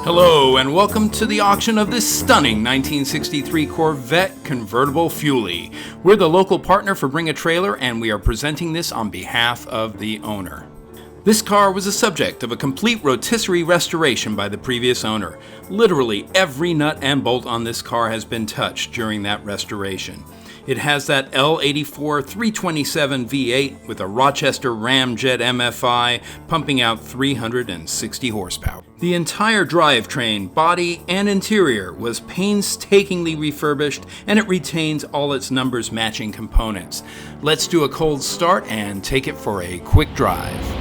Hello and welcome to the auction of this stunning 1963 Corvette Convertible Fuelie. We're the local partner for Bring a Trailer and we are presenting this on behalf of the owner. This car was the subject of a complete rotisserie restoration by the previous owner. Literally every nut and bolt on this car has been touched during that restoration. It has that L84 327 V8 with a Rochester Ramjet MFI pumping out 360 horsepower. The entire drivetrain, body, and interior was painstakingly refurbished and it retains all its numbers matching components. Let's do a cold start and take it for a quick drive.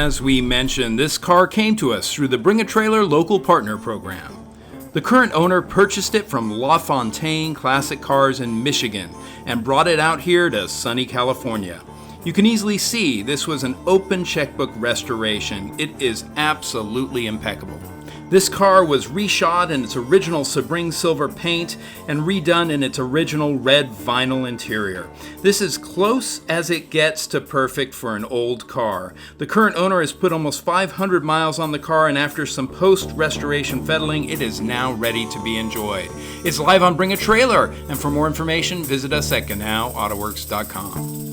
As we mentioned, this car came to us through the Bring a Trailer Local Partner Program. The current owner purchased it from LaFontaine Classic Cars in Michigan and brought it out here to sunny California. You can easily see this was an open checkbook restoration. It is absolutely impeccable. This car was reshod in its original Sebring Silver paint and redone in its original red vinyl interior. This is close as it gets to perfect for an old car. The current owner has put almost 500 miles on the car, and after some post-restoration fettling, it is now ready to be enjoyed. It's live on Bring a Trailer, and for more information, visit us at Genau Autowerks.com.